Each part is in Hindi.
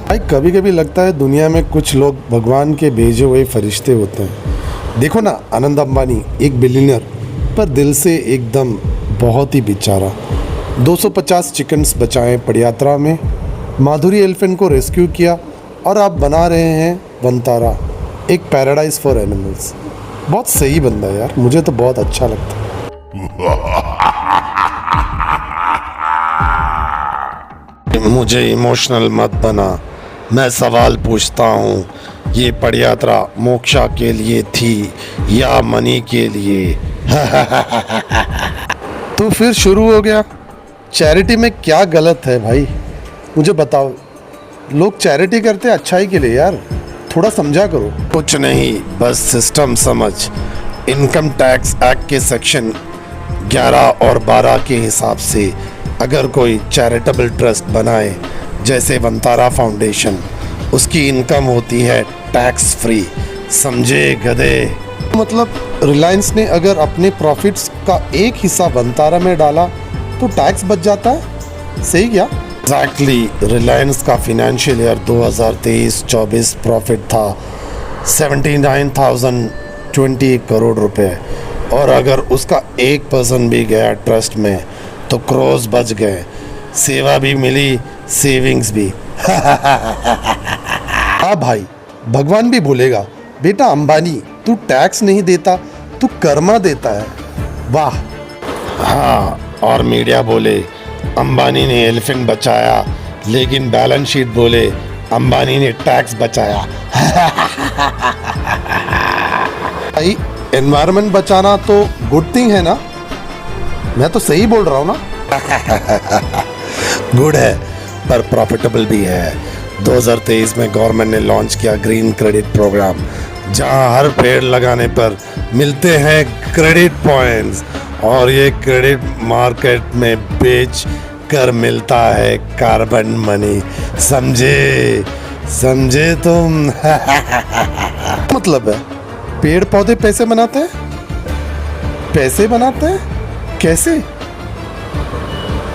भाई कभी कभी लगता है दुनिया में कुछ लोग भगवान के भेजे हुए फरिश्ते होते हैं। देखो ना, आनंद अंबानी एक बिलियनर पर दिल से एकदम बहुत ही बेचारा। 250 चिकन्स बचाए पदयात्रा में, माधुरी एलिफेंट को रेस्क्यू किया और आप बना रहे हैं वंतारा एक पैराडाइज फॉर एनिमल्स। बहुत सही बंदा है यार, मुझे तो बहुत अच्छा लगता है। मुझे इमोशनल मत बना, मैं सवाल पूछता हूँ, ये पदयात्रा मोक्षा के लिए थी या मनी के लिए? तो फिर शुरू हो गया। चैरिटी में क्या गलत है भाई, मुझे बताओ। लोग चैरिटी करते हैं अच्छाई के लिए यार, थोड़ा समझा करो। कुछ नहीं, बस सिस्टम समझ। इनकम टैक्स एक्ट के सेक्शन 11 और 12 के हिसाब से अगर कोई चैरिटेबल ट्रस्ट बनाए जैसे वंतारा फाउंडेशन, उसकी इनकम होती है टैक्स फ्री। समझे गधे? मतलब रिलायंस ने अगर अपने प्रॉफिट्स का एक हिस्सा वंतारा में डाला तो टैक्स बच जाता है, सही क्या? एग्जैक्टली। रिलायंस का फिनेंशियल ईयर 2023-24 प्रॉफिट था 79,020 करोड़ रुपए, और अगर उसका 1% भी गया ट्रस्ट में तो क्रोर्स बच गए। सेवा भी मिली, सेविंग्स भी। हाँ भाई, भगवान भी बोलेगा, बेटा अंबानी तू टैक्स नहीं देता, तू कर्मा देता है। वाह। हाँ, और मीडिया बोले अंबानी ने एलिफेंट बचाया, लेकिन बैलेंस शीट बोले अंबानी ने टैक्स बचाया। भाई एनवायरनमेंट बचाना तो गुड थिंग है ना, मैं तो सही बोल रहा हूँ ना? गुड है पर प्रॉफिटेबल भी है। 2023 में गवर्नमेंट ने लॉन्च किया ग्रीन क्रेडिट प्रोग्राम, जहां हर पेड़ लगाने पर मिलते हैं क्रेडिट पॉइंट्स, और ये क्रेडिट मार्केट में बेच कर मिलता है कार्बन मनी। समझे? समझे तुम? मतलब है पेड़ पौधे पैसे बनाते हैं? पैसे बनाते हैं कैसे?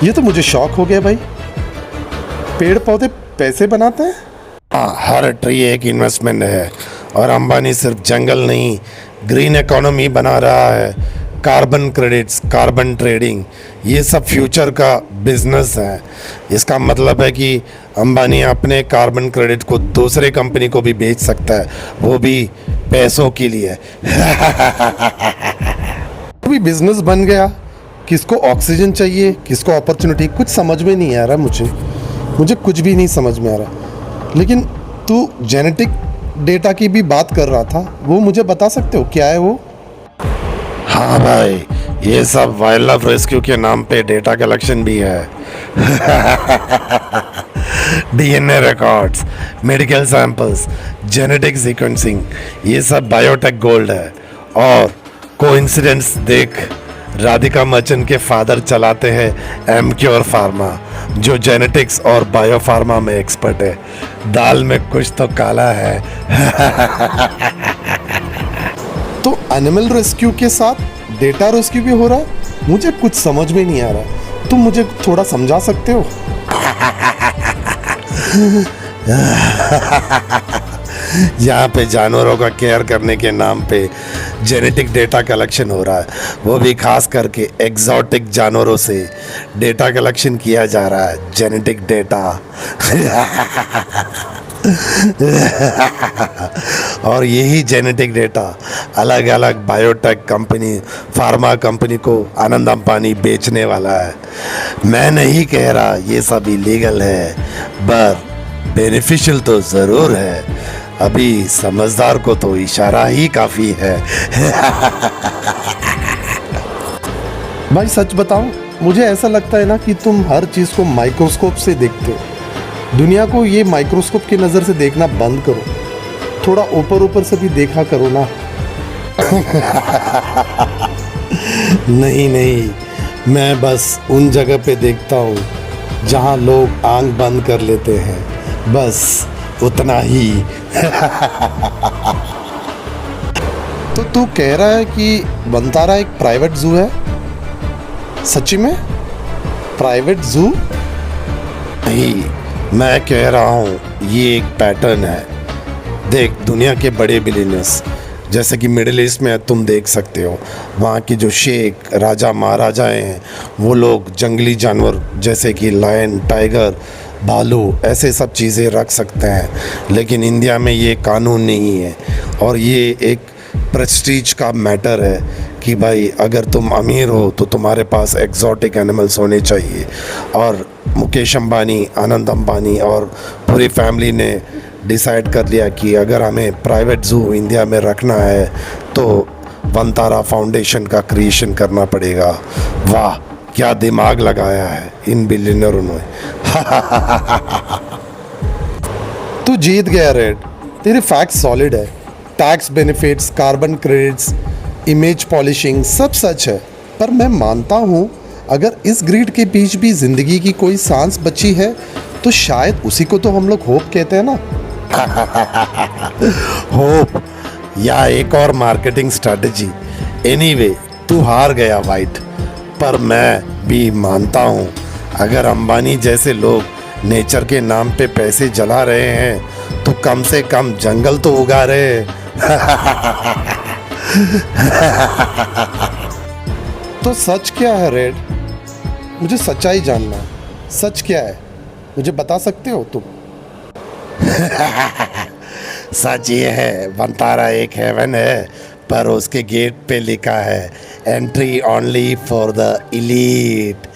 ये तो मुझे शॉक हो गया भाई, पेड़ पौधे पैसे बनाते हैं? हाँ, हर ट्री एक इन्वेस्टमेंट है, और अंबानी सिर्फ जंगल नहीं, ग्रीन इकोनॉमी बना रहा है। कार्बन क्रेडिट्स, कार्बन ट्रेडिंग, ये सब फ्यूचर का बिजनेस है। इसका मतलब है कि अंबानी अपने कार्बन क्रेडिट को दूसरे कंपनी को भी बेच सकता है, वो भी पैसों के लिए। भी बिजनेस बन गया। किसको ऑक्सीजन चाहिए, किसको अपॉर्चुनिटी, कुछ समझ में नहीं आ रहा। मुझे कुछ भी नहीं समझ में आ रहा। लेकिन तू जेनेटिक डेटा की भी बात कर रहा था, वो मुझे बता सकते हो क्या है वो? हाँ भाई, ये सब वाइल्ड लाइफ रेस्क्यू के नाम पे डेटा कलेक्शन भी है। DNA records, medical samples, genetic sequencing, ये सब बायोटेक गोल्ड है। और कोइंसिडेंस देख, राधिका मर्चेंट के फादर चलाते हैं एमक्योर फार्मा, जो जेनेटिक्स और बायोफार्मा में एक्सपर्ट है। दाल में कुछ तो काला है। तो एनिमल रेस्क्यू के साथ डेटा रेस्क्यू भी हो रहा है? मुझे कुछ समझ में नहीं आ रहा, तुम मुझे थोड़ा समझा सकते हो? यहाँ पे जानवरों का केयर करने के नाम पे जेनेटिक डेटा कलेक्शन हो रहा है, वो भी खास करके एग्जॉटिक जानवरों से डेटा कलेक्शन किया जा रहा है। Genetic data. और यही जेनेटिक डेटा अलग अलग बायोटेक कंपनी, फार्मा कंपनी को आनंद अंबानी बेचने वाला है। मैं नहीं कह रहा ये सब इलीगल है, पर बेनिफिशियल तो ज़रूर है। अभी समझदार को तो इशारा ही काफ़ी है। भाई सच बताओ, मुझे ऐसा लगता है ना कि तुम हर चीज़ को माइक्रोस्कोप से देखते हो। दुनिया को ये माइक्रोस्कोप की नज़र से देखना बंद करो, थोड़ा ऊपर ऊपर से भी देखा करो ना। नहीं नहीं, मैं बस उन जगह पे देखता हूँ जहाँ लोग आंख बंद कर लेते हैं, बस उतना ही। तो तू कह रहा है कि वंतारा एक प्राइवेट जू है? सच्ची में? प्राइवेट जू? नहीं, मैं कह रहा हूँ ये एक पैटर्न है। देख, दुनिया के बड़े बिलियनर्स जैसे कि मिडिल ईस्ट में तुम देख सकते हो, वहाँ के जो शेख राजा महाराजाएं हैं वो लोग जंगली जानवर जैसे कि लायन, टाइगर, भालू ऐसे सब चीज़ें रख सकते हैं, लेकिन इंडिया में ये कानून नहीं है। और ये एक प्रेस्टीज का मैटर है कि भाई अगर तुम अमीर हो तो तुम्हारे पास एक्जॉटिक एनिमल्स होने चाहिए। और मुकेश अंबानी, आनंद अंबानी और पूरी फैमिली ने डिसाइड कर लिया कि अगर हमें प्राइवेट जू इंडिया में रखना है तो वंतारा फाउंडेशन का क्रिएशन करना पड़ेगा। वाह, क्या दिमाग लगाया है इन बिलियनरों ने। तू जीत गया रेड, तेरे फैक्ट्स सॉलिड है। Tax benefits, carbon credits, image polishing सब सच है, पर मैं मानता हूँ अगर इस ग्रिड के बीच भी जिंदगी की कोई सांस बची है तो शायद उसी को तो हम लोग होप कहते हैं ना। होप या एक और मार्केटिंग स्ट्रैटेजी। एनीवे, तू हार गया वाइट, पर मैं भी मानता हूँ अगर अंबानी जैसे लोग नेचर के नाम पे पैसे जला रहे हैं तो कम से कम जंगल तो उगा रहे हैं। तो सच क्या है रेड? मुझे सच्चाई जानना है, सच क्या है मुझे बता सकते हो तुम? सच ये है, वंतारा एक हेवन है, पर उसके गेट पे लिखा है entry only for the elite.